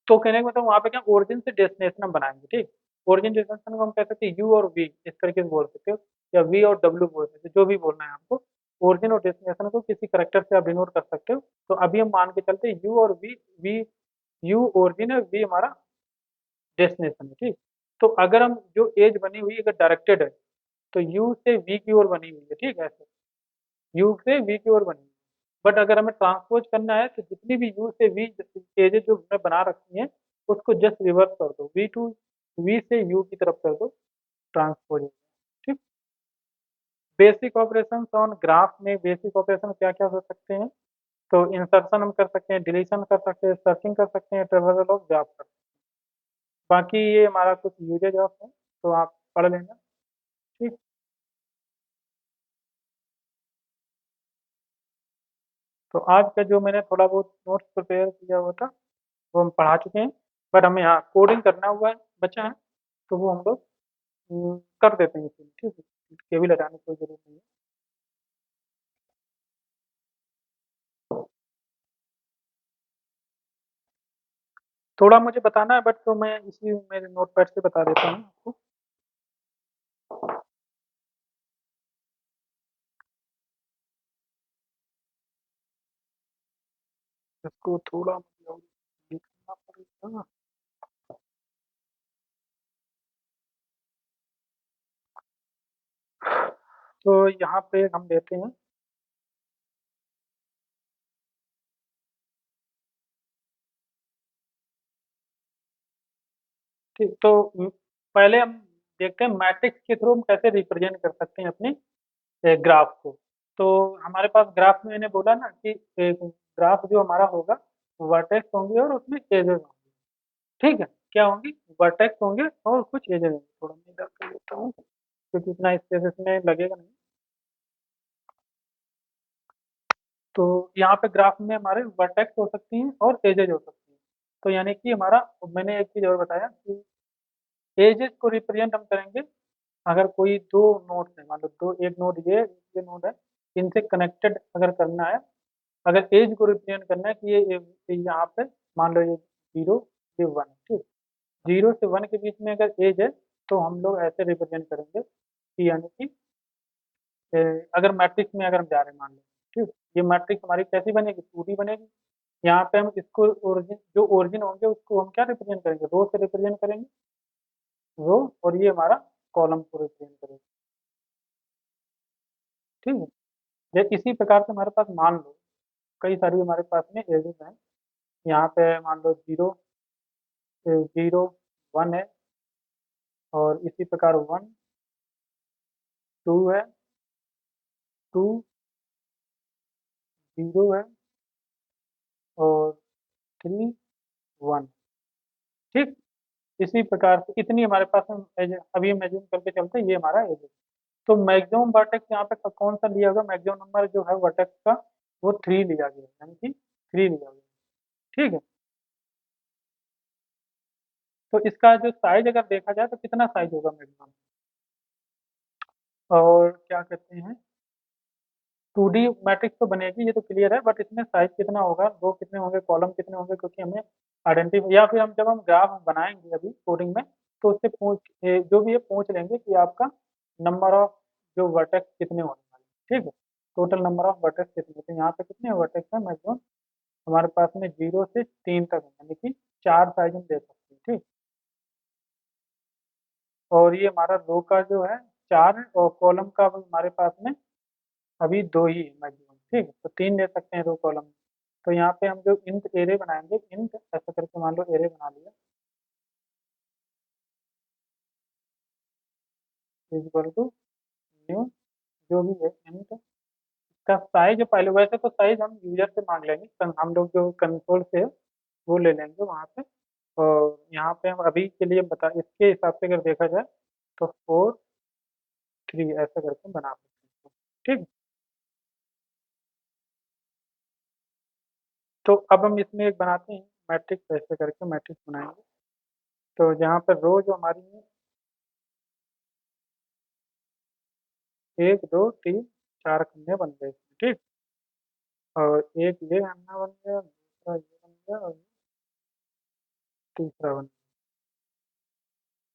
तो कहने का मतलब वहाँ पे क्या ओरिजिन से डेस्टिनेशन हम बनाएंगे। ठीक, ओरिजिन डेस्टिनेशन को हम कह सकते हैं यू और वी, इस तरीके से बोल सकते हो, या वी और डब्ल्यू बोल सकते हो, जो भी बोलना है आपको। ओरिजिन और डेस्टिनेशन को किसी करेक्टर से आप डिनोट कर सकते हो। तो अभी हम मान के चलते हैं यू और वी, यू ओरिजिन है, वी हमारा डेस्टिनेशन है। ठीक, तो अगर हम जो एज बनी हुई अगर डायरेक्टेड है तो यू से वी की ओर बनी हुई है। ठीक है, ऐसे यू से वी की ओर बनी हुई है। बट अगर हमें ट्रांसपोज करना है तो जितनी भी यू से वी एजेस जो हमने बना रखी हैं उसको जस्ट रिवर्स कर दो, वी से यू की तरफ कर दो, ट्रांसपोज। ठीक, बेसिक ऑपरेशन ऑन ग्राफ में बेसिक ऑपरेशन क्या क्या हो सकते हैं? तो इंसर्शन हम कर सकते हैं, डिलीशन कर सकते हैं, सर्चिंग कर सकते हैं, ट्रेवर्सल ऑफ ग्राफ कर सकते हैं। बाकी ये हमारा कुछ यूजेज ऑफ है तो आप पढ़ लेना। ठीक, तो आज का जो मैंने थोड़ा बहुत नोट्स प्रिपेयर किया हुआ था वो हम पढ़ा चुके हैं, बट हमें यहाँ कोडिंग करना हुआ है बचा है, तो वो हम लोग कर देते हैं इसीलिए। ठीक है, केबल हटाने की कोई जरूरत नहीं है। थोड़ा मुझे बताना है बट तो मैं इसी मेरे नोट पैड से बता देता हूँ आपको। इसको थोड़ा मतलब लिखना पड़ेगा। तो यहाँ पे हम लेते हैं। ठीक, तो पहले हम देखते हैं मैट्रिक्स के थ्रू हम कैसे रिप्रेजेंट कर सकते हैं अपने ग्राफ को। तो हमारे पास ग्राफ में मैंने बोला ना कि ग्राफ जो हमारा होगा वर्टेक्स होंगे और उसमें एजेस होंगे। ठीक है, क्या होंगी? वर्टेक्स होंगे और कुछ एजेस होंगे। थोड़ा मैं इधर कर लेता हूँ। क्योंकि इतना स्पेस इसमें लगेगा नहीं। तो यहाँ पे ग्राफ में हमारे वर्टेक्स हो सकती हैं और एजेज हो सकती हैं। तो यानी कि हमारा, मैंने एक चीज़ और बताया कि एजेस को रिप्रेजेंट हम करेंगे अगर कोई दो नोड्स है, मान लो दो, एक नोड ये नोड है, इनसे कनेक्टेड अगर करना है, अगर एज को रिप्रेजेंट करना है कि ये यहाँ पे मान लो ये 0 ये 1, ठीक। 0 से 1 के बीच में अगर एज है तो हम लोग ऐसे रिप्रेजेंट करेंगे कि यानी कि ए, अगर मैट्रिक्स में अगर हम जा रहे हैं मान लो, ठीक, ये मैट्रिक्स हमारी कैसी बनेगी, 2D बनेगी। यहाँ पे हम इसको ओरिजिन, जो ओरिजिन होंगे उसको हम क्या रिप्रेजेंट करेंगे, रो से रिप्रेजेंट करेंगे, रो, और ये हमारा कॉलम को रिप्रेजेंट करेंगे, ठीक है। ये इसी प्रकार से हमारे पास मान लो कई सारी हमारे पास में एजेस हैं। यहाँ पे मान लो 0 1 है, और इसी प्रकार 1 2 है, 2 0 है, और 3 1, ठीक। इसी प्रकार से इतनी हमारे पास में अभी हम एज्यूम करके चलते हैं ये हमारा एज है। तो मैक्सिमम वर्टेक्स यहाँ पे कौन सा लिया होगा, मैक्सिमम नंबर जो है वर्टेक्स का वो 3 लिया गया है, यानी कि 3 लिया गया है, ठीक है। तो इसका जो साइज अगर देखा जाए तो कितना साइज होगा मैक्सिमम, और क्या कहते हैं, 2D मैट्रिक्स तो बनेगी ये तो क्लियर है, बट इसमें साइज कितना होगा, रो कितने होंगे, कॉलम कितने होंगे, क्योंकि हमें आइडेंटिफाई, या फिर हम जब हम ग्राफ बनाएंगे अभी कोडिंग में, तो उससे जो भी है पूछ लेंगे कि आपका नंबर ऑफ जो वर्टेक्स कितने होने वाले, ठीक है, टोटल नंबर ऑफ वर्टेक्स कितने, तो यहाँ पे कितने वर्टेक्स है मैक्सिमम हमारे पास में, 0 से 3 तक है, यानी कि 4 साइज हम दे सकते हैं, ठीक। और ये हमारा रो का जो है 4 है, और कॉलम का अब हमारे पास में अभी 2 ही है मैक्सिमम, ठीक है, तो 3 ले सकते हैं रो कॉलम में। तो यहाँ पे हम जो इंट एरे बनाएंगे, इंट ऐसा करके मान लो एरे बना लिया, इक्वल टू न्यू, जो भी है इंट का साइज, पहले वैसे तो साइज हम यूजर से मांग लेंगे, हम लोग जो कंसोल से है, वो ले लेंगे वहाँ पे। और यहाँ पे हम अभी के लिए बता, इसके हिसाब से अगर देखा जाए तो 4 3 ऐसा करके बना सकते हैं, ठीक। तो अब हम इसमें एक बनाते हैं मैट्रिक्स, ऐसे करके मैट्रिक्स बनाएंगे। तो जहाँ पर रो जो हमारी है 1 2 3 4 खंडे बन गए इसमें, ठीक। और एक ये खंडा बन गया, दूसरा ये बन गया, और तीसरा बन गया।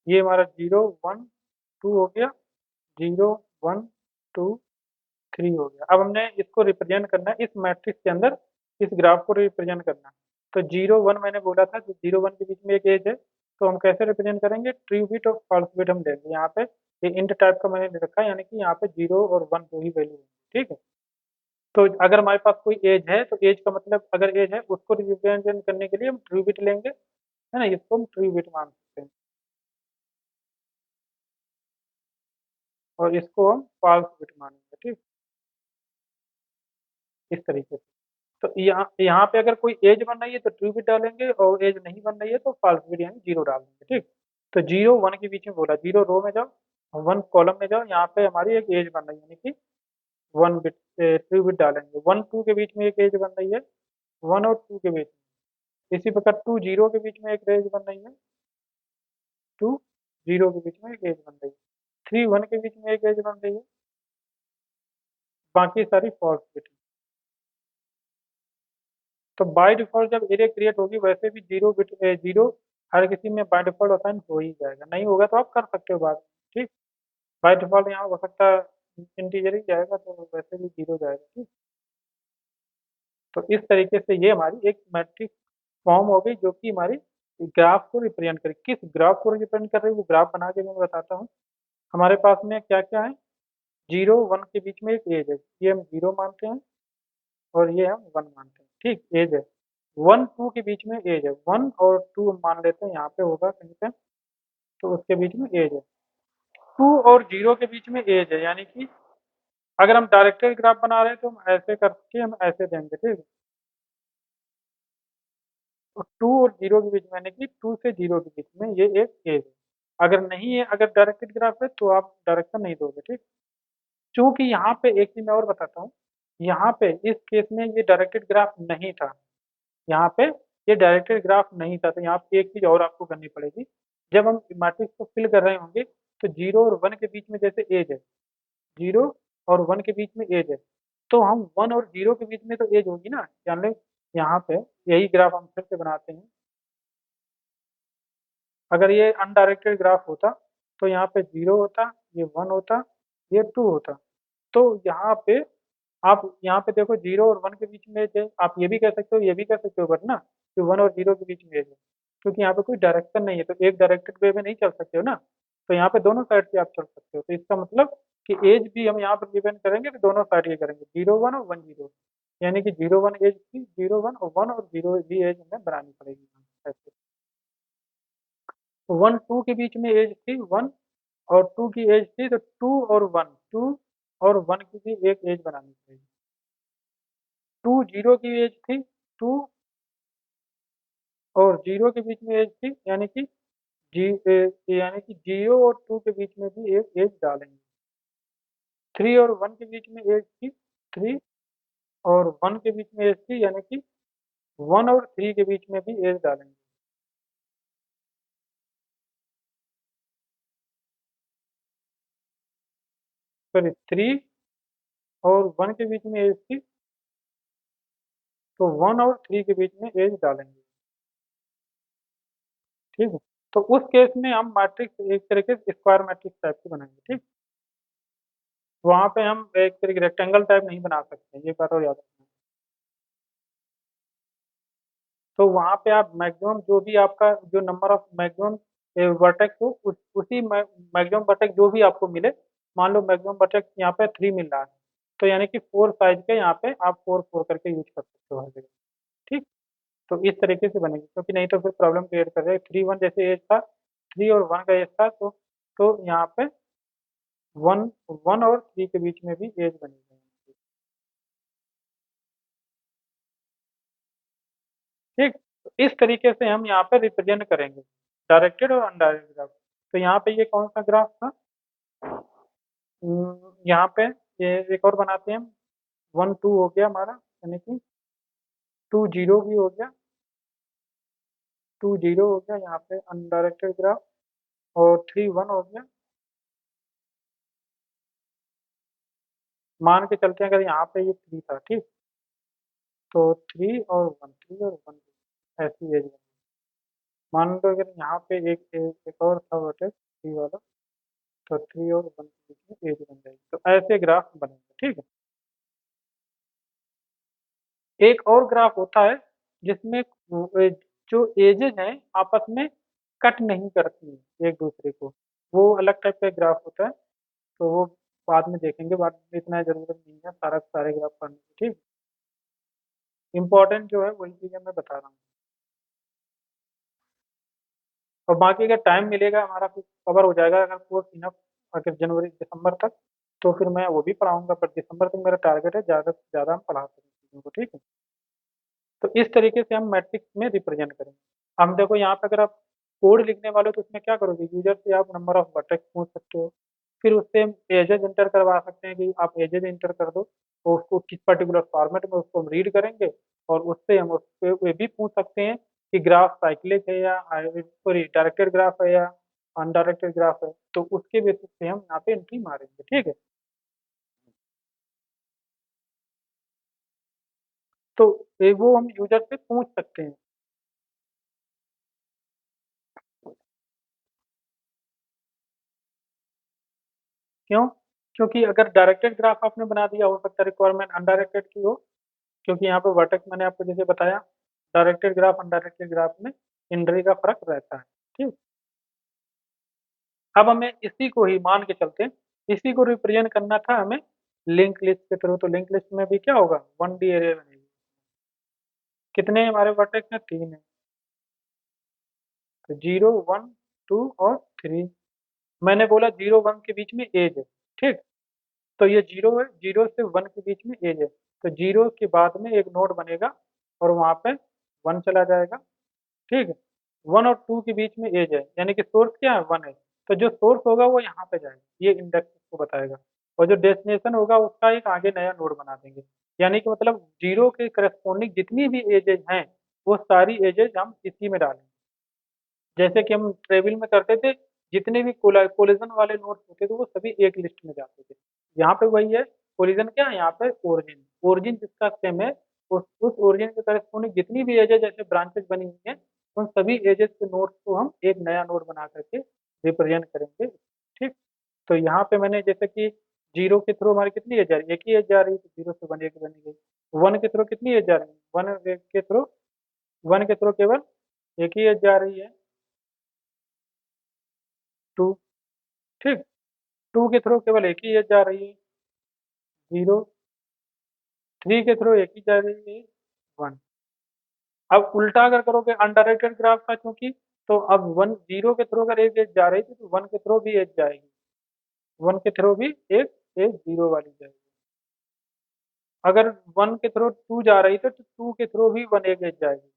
ये हमारा 0 1 2 हो गया, 0 1 2 3 हो गया। अब हमने इसको रिप्रेजेंट करना है इस मैट्रिक्स के अंदर, इस ग्राफ को रिप्रेजेंट करना है। तो 0 1 मैंने बोला था कि 0 1 के बीच में एक एज है, तो हम कैसे रिप्रेजेंट करेंगे, ट्रू बिट और फॉल्स बिट हम देंगे यहाँ पे। ये इंट टाइप का मैंने रखा है, यानी कि यहाँ पे 0 और 1 दो ही वैल्यू है, ठीक है। तो अगर हमारे पास कोई एज है तो एज का मतलब अगर एज है उसको रिप्रेजेंट करने के लिए हम ट्रू बिट लेंगे, है ना, इसको हम ट्रू बिट मान सकते हैं, और इसको हम फॉल्स बिट मानेंगे, ठीक, इस तरीके से। तो यहाँ पे अगर कोई एज बन रही है तो ट्रू बिट डालेंगे, और एज नहीं बन रही है तो फॉल्स बिट यानी 0 डाल देंगे, ठीक। तो 0 1 के बीच में बोला, 0 रो में जाओ, 1 कॉलम में जाओ, यहाँ पे हमारी एक एज बन रही है, यानी कि 1 बिट ट्रू बिट डालेंगे। 1 2 के बीच में एक एज बन रही है, 1 और 2 के बीच में। इसी प्रकार 2 0 के बीच में एक एज बन रही है, 2 0 के बीच में एक एज बन रही है, 3 1 के बीच में एक एज बन रही है, बाकी सारी फॉल्स बिट। तो बाय डिफॉल्ट जब एरे क्रिएट होगी वैसे भी 0 बिट 0 हर किसी में बाय डिफॉल्ट असाइन हो ही जाएगा, नहीं होगा तो आप कर सकते हो बाद में, ठीक। बाय डिफॉल्ट यहाँ हो सकता है इंटीजर ही जाएगा, तो वैसे भी 0 जाएगा, ठीक। तो इस तरीके से ये हमारी एक मैट्रिक्स फॉर्म हो गई जो कि हमारी ग्राफ को रिप्रेजेंट करे। किस ग्राफ को रिप्रेजेंट कर रही है वो ग्राफ बना के मैं बताता हूँ। हमारे पास में क्या क्या है, 0 1 के बीच में एक एज है, ये हम 0 मानते हैं, और ये हम 1 मानते हैं, ठीक, एज है। 1 2 के बीच में एज है, 1 और 2 हम मान लेते हैं यहाँ पे होगा कहीं पे, तो उसके बीच में एज है। 2 और 0 के बीच में एज है, यानी कि अगर हम डायरेक्टेड ग्राफ बना रहे हैं तो हम ऐसे करके हम ऐसे देंगे, ठीक है। तो 2 और 0 के बीच में, यानी कि 2 से 0 के बीच में ये एक एज है, अगर नहीं है, अगर डायरेक्टेड ग्राफ है तो आप डायरेक्शन नहीं दोगे, ठीक। चूंकि यहाँ पे एक चीज मैं और बताता हूँ, यहाँ पे इस केस में ये डायरेक्टेड ग्राफ नहीं था, यहाँ पे ये डायरेक्टेड ग्राफ नहीं था, तो यहाँ पे एक चीज और आपको करनी पड़ेगी। जब हम मैट्रिक्स को फिल कर रहे होंगे तो 0 और 1 के बीच में जैसे एज है, 0 और 1 के बीच में एज है, तो हम 1 और 0 के बीच में तो एज होगी ना, जान लो। यहाँ पे यही ग्राफ हम फिर से बनाते हैं। अगर ये अनडायरेक्टेड ग्राफ होता तो यहाँ पे 0 होता, ये 1 होता, ये 2 होता। तो यहाँ पे आप यहाँ पे देखो 0 और 1 के बीच में है, आप ये भी कह सकते हो, ये भी कह सकते हो, बट ना कि 1 और 0 के बीच में है, क्योंकि यहाँ पे कोई डायरेक्शन नहीं है, तो एक डायरेक्टेड वे में नहीं चल सकते हो ना। तो यहाँ पे दोनों साइड से आप चल सकते हो, तो इसका मतलब कि एज भी हम यहाँ पर गिवन करेंगे तो दोनों साइड के करेंगे, 0 1 और 1 0, यानी कि 0 1 एज थी, 0 1 और 1 और 0 भी एज हमें बनानी पड़ेगी ऐसे। 1 2 के बीच में एज थी 1 और 2 की एज थी, तो 2 और 1 की भी एक एज बनानी पड़ेगी। 2 0 की एज थी, 2 और 0 के बीच में एज थी, यानी कि 0 और 2 के बीच में भी एक एज डालेंगे। 3 और 1 के बीच में एज थी, 3 और 1 के बीच में एज थी, यानी कि 1 और 3 के बीच में भी एज डालेंगे। सॉरी, 3 और 1 के बीच में एज थी, तो 1 और 3 के बीच में एज डालेंगे, ठीक है। तो उस केस में हम मैट्रिक्स एक तरीके से स्क्वायर मैट्रिक्स टाइप की बनाएंगे, ठीक। वहां पे हम एक तरीके रेक्टेंगल टाइप नहीं बना सकते, ये बात और याद रखना। तो वहां पे आप मैक्सिमम जो भी आपका जो नंबर ऑफ मैक्सिमम वर्टेक्स हो, उसी मैक्सिमम वर्टेक्स जो भी आपको मिले, मान लो मैक्सिमम वर्टेक्स यहाँ पे 3 मिल रहा है, तो यानी कि 4 साइज के यहाँ पे आप 4 4 करके यूज कर सकते हो हर जगह, ठीक। तो इस तरीके से बनेगी, क्योंकि नहीं तो फिर प्रॉब्लम क्रिएट कर जाएगा। 3 1 जैसे एज था, 3 और 1 का एज था, तो यहाँ पे 1 1 और 3 के बीच में भी एज बनेगी, ठीक। तो इस तरीके से हम यहाँ पे रिप्रेजेंट करेंगे डायरेक्टेड और अनडायरेक्टेड ग्राफ। तो यहाँ पे ये कौन सा ग्राफ था, यहाँ पे ये एक और बनाते हैं हम। 1 2 हो गया हमारा, यानी कि 2 0 भी हो गया, 2 0 हो गया यहाँ पे अनडायरेक्टेड ग्राफ, और 3 1 हो गया। मान के चलते हैं अगर यहाँ पे ये 3 था, ठीक, तो 3 और 1 ऐसी एज। मान लो अगर यहाँ पे एक और था वर्टेक्स 3 वाला, तो 3 और 1 के बीच में एज बन जाएगी, तो ऐसे ग्राफ बनेंगे, ठीक है। एक और ग्राफ होता है जिसमें जो एजेस हैं आपस में कट नहीं करती हैं एक दूसरे को, वो अलग टाइप का ग्राफ होता है, तो वो बाद में देखेंगे, बाद में इतना जरूरत नहीं है सारा सारे ग्राफ पढ़ने की, ठीक। इंपॉर्टेंट जो है वही चीज़ें मैं बता रहा हूँ। और बाकी अगर टाइम मिलेगा हमारा कुछ कवर हो जाएगा अगर कोर्स इनफ, अगर जनवरी दिसंबर तक, तो फिर मैं वो भी पढ़ाऊंगा, पर दिसंबर तक मेरा टारगेट है ज़्यादा से ज़्यादा हम पढ़ा सकें चीज़ों को, ठीक है। तो इस तरीके से हम मैट्रिक्स में रिप्रेजेंट करेंगे। हम देखो यहाँ पे अगर आप कोड लिखने वाले हो तो उसमें क्या करोगे, यूजर से आप नंबर ऑफ वर्टेक्स पूछ सकते हो, फिर उससे एजेस इंटर करवा सकते हैं कि आप एजेस इंटर कर दो, तो उसको किस पर्टिकुलर फॉर्मेट में उसको हम रीड करेंगे, और उससे हम उससे ये भी पूछ सकते हैं कि ग्राफ साइक्लिक है या सॉरी डायरेक्टेड ग्राफ है या अनडायरेक्टेड ग्राफ है, तो उसके बेसिस पे हम यहाँ पे एंट्री मारेंगे, ठीक है। तो वो हम यूजर से पूछ सकते हैं। क्यों? क्योंकि अगर डायरेक्टेड ग्राफ आपने बना दिया, हो सकता है रिक्वायरमेंट अनडायरेक्टेड की हो, क्योंकि यहाँ पे वर्टेक्स मैंने आपको जैसे बताया, डायरेक्टेड ग्राफ अनडायरेक्टेड ग्राफ में एंट्री का फर्क रहता है, ठीक। अब हमें इसी को ही मान के चलते हैं, इसी को रिप्रेजेंट करना था हमें लिंक लिस्ट के थ्रू, तो लिंक लिस्ट में भी क्या होगा, 1D एरे बनेगी। कितने हमारे वर्टेक्स में, 3 है, तो 0 1 2 और 3। मैंने बोला 0 1 के बीच में एज है, ठीक। तो ये 0 है, 0 से 1 के बीच में एज है, तो 0 के बाद में एक नोड बनेगा और वहाँ पे 1 चला जाएगा, ठीक है। 1 और 2 के बीच में एज है, यानी कि सोर्स क्या है, 1 है, तो जो सोर्स होगा वो यहाँ पे जाएगा, ये इंडेक्स को बताएगा, और जो डेस्टिनेशन होगा उसका एक आगे नया नोड बना देंगे। यानी कि मतलब जीरो के करस्पॉन्डिंग जितनी भी एजेज हैं वो सारी एजेज हम इसी में डालेंगे। जैसे कि हम ट्रेवल में करते थे, जितने भी कोलिजन वाले नोड्स होते थे वो सभी एक लिस्ट में जाते थे। यहाँ पे वही है, कोलिजन क्या है, यहाँ पे ओरिजिन, ओरिजिन जिसका सेम है, उस ओरिजिन के करस्पॉन्डिंग जितनी भी एजेज जैसे ब्रांचेस बनी हुई हैं, उन सभी एजेस के नोड्स को हम एक नया नोड बना करके रिप्रेजेंट करेंगे। ठीक। तो यहाँ पे मैंने जैसे कि जीरो के थ्रू हमारी कितनी एज जा रही है, एक ही एज जा रही है, तो जीरो से वन एक बनी गई। वन के थ्रू कितनी एज जा रही है, वन के थ्रू केवल एक ही एज जा रही है, टू। ठीक। टू के थ्रू केवल एक ही एज जा रही है, जीरो। थ्री के थ्रू एक ही जा रही है, वन। अब उल्टा अगर करोगे अनडायरेक्टेड ग्राफ का, क्योंकि तो अब वन जीरो के थ्रू अगर एक एज जा रही थी तो वन के थ्रू भी एज जाएगी, वन के थ्रू भी एक एज जीरो वाली जाएगी। अगर वन के थ्रू टू जा रही थी तो टू के थ्रू भी वन एक एज जाएगी।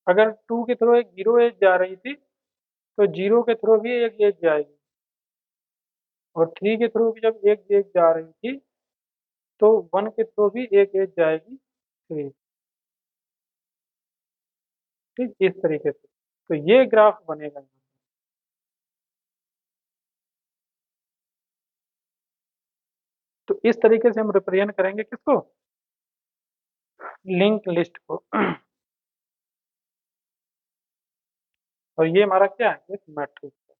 अगर टू के थ्रू एक जीरो एज जा रही थी तो जीरो के थ्रू भी एक एज जाएगी, और थ्री के थ्रू भी जब एक एज जा रही थी तो वन के थ्रू भी एक एज जाएगी, थ्री। ठीक, इस तरीके से तो ये ग्राफ बनेगा। तो इस तरीके से हम रिप्रेजेंट करेंगे किसको, लिंक लिस्ट को। और ये हमारा क्या है, एक मैट्रिक्स है।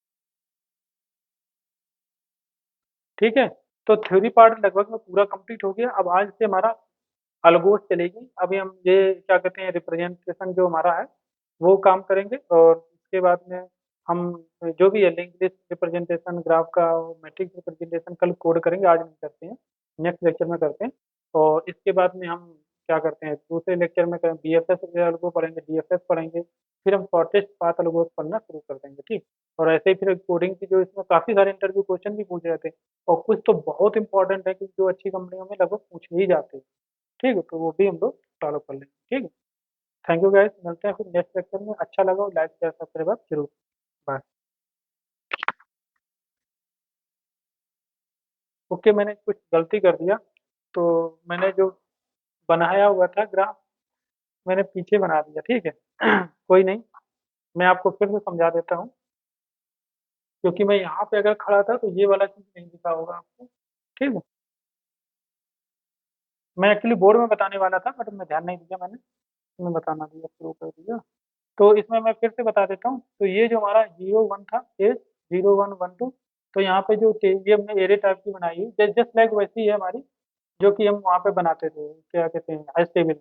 ठीक है। तो थ्योरी पार्ट लगभग में पूरा कंप्लीट हो गया। अब आज से हमारा अलगोस चलेगी। अभी हम ये क्या कहते हैं, रिप्रेजेंटेशन जो हमारा है वो काम करेंगे, और इसके बाद में हम जो भी है लिंक लिस्ट रिप्रेजेंटेशन, ग्राफ का मैट्रिक्स रिप्रेजेंटेशन कल कोड करेंगे, आज नहीं करते हैं, नेक्स्ट लेक्चर में करते हैं। और इसके बाद में हम क्या करते हैं, दूसरे लेक्चर में करें बीएफएस एल्गो पढ़ेंगे, डीएफएस पढ़ेंगे, फिर हम शॉर्टेस्ट पाथ एल्गोस पढ़ना शुरू कर देंगे। ठीक। और ऐसे ही फिर कोडिंग की जो इसमें काफी सारे इंटरव्यू क्वेश्चन भी पूछे जाते हैं, और कुछ तो बहुत इंपॉर्टेंट है कि जो अच्छी कंपनियों में लगभग पूछे ही जाते हैं। ठीक है, तो वो भी हम लोग फॉलो कर लेंगे। ठीक है। थैंक यू गाइस, मिलते हैं फिर नेक्स्ट लेक्चर में। अच्छा लगा हो लाइक शेयर सब्सक्राइब जरूर। बाय। ओके, मैंने कुछ गलती कर दिया, तो मैंने जो बनाया हुआ था ग्राफ मैंने पीछे बना दिया। ठीक है। कोई नहीं, मैं आपको फिर से समझा देता हूँ, क्योंकि मैं यहाँ पे अगर खड़ा था तो ये वाला चीज नहीं दिखा होगा आपको। ठीक है। मैं एक्चुअली बोर्ड में बताने वाला था बट मैं ध्यान नहीं दिया, मैंने बताना दिया, शुरू कर दिया। तो इसमें मैं फिर से बता देता हूँ। तो ये जो हमारा जीरो वन था, ए जीरो वन वन टू, तो यहाँ पे जो ये हमने एरे टाइप की बनाई है, जस्ट लाइक वैसी है हमारी, जो कि हम वहाँ पे बनाते थे, क्या कहते हैं, एस टेबल।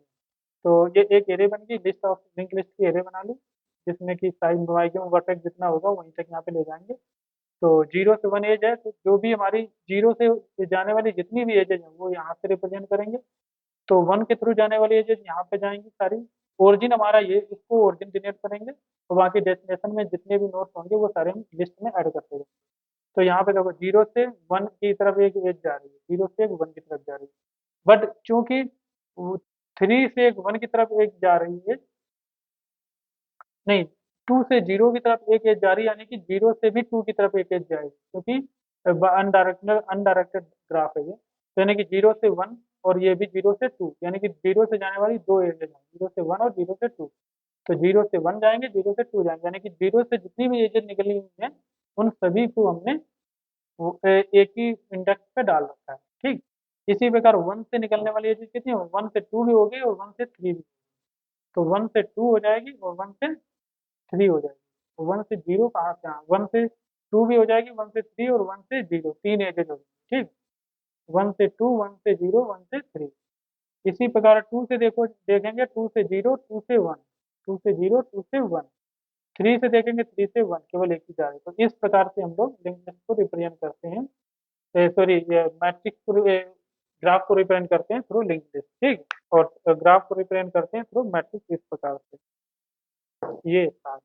तो ये एक एरे बन गई, लिस्ट ऑफ लिंक लिस्ट की एरे बना ली, जिसमें कि साइज वर्टेक्स जितना होगा वहीं तक यहाँ पे ले जाएंगे। तो जीरो से वन एज है, तो जो भी हमारी जीरो से जाने वाली जितनी भी एजेज है वो यहाँ से रिप्रेजेंट करेंगे। तो वन के थ्रू जाने वाली एजेज यहाँ पे जाएंगी सारी। ओरिजिन हमारा ये, इसको ओरिजिन डिलीट करेंगे, तो बाकी डेस्टिनेशन में जितने भी नोट्स होंगे वो सारे हम लिस्ट में ऐड करते हैं। तो यहाँ पे देखो, जीरो से वन की तरफ एक एज जा रही है, जीरो से एक वन की तरफ जा रही है, बट चूंकि थ्री से एक वन की तरफ एक जा रही है, नहीं, टू से जीरो की तरफ एक एज जा रही है, यानी कि जीरो से भी टू की तरफ एक एज जाएगी, क्योंकि अनडायरेक्टेड अनडायरेक्टेड ग्राफ है ये। तो यानी कि जीरो से वन, और ये भी जीरो से टू, यानी कि जीरो से जाने वाली दो एजेज हैं, जीरो से वन और जीरो से टू। तो जीरो से वन जाएंगे, जीरो से टू जाएंगे, यानी कि जीरो से जितनी भी एजेज निकली हुई हैं उन सभी को हमने एक ही इंडेक्स पे डाल रखा है। ठीक। इसी प्रकार वन से निकलने वाली एजेज कितनी है, वन से टू भी हो गई और वन से थ्री भी। तो वन से टू हो जाएगी और वन से थ्री हो जाएगी। तो वन से जीरो कहाँ से, हाँ, वन से टू भी हो जाएगी, वन से थ्री और वन से जीरो, तीन एजेज होगी। ठीक। वन से टू, वन से जीरो, वन से थ्री। इसी प्रकार टू से देखो, देखेंगे टू से जीरो, टू से वन, टू से जीरो, टू से वन। थ्री से देखेंगे, थ्री से वन, केवल एक ही जा रहा है। तो इस प्रकार से हम लोग लिंक लिस्ट को रिप्रेजेंट करते हैं, सॉरी, मैट्रिक्स को, ग्राफ को रिप्रेजेंट करते हैं थ्रू लिंक लिस्ट। ठीक। और ग्राफ को रिप्रेजेंट करते हैं थ्रू मैट्रिक्स, इस प्रकार से ये था।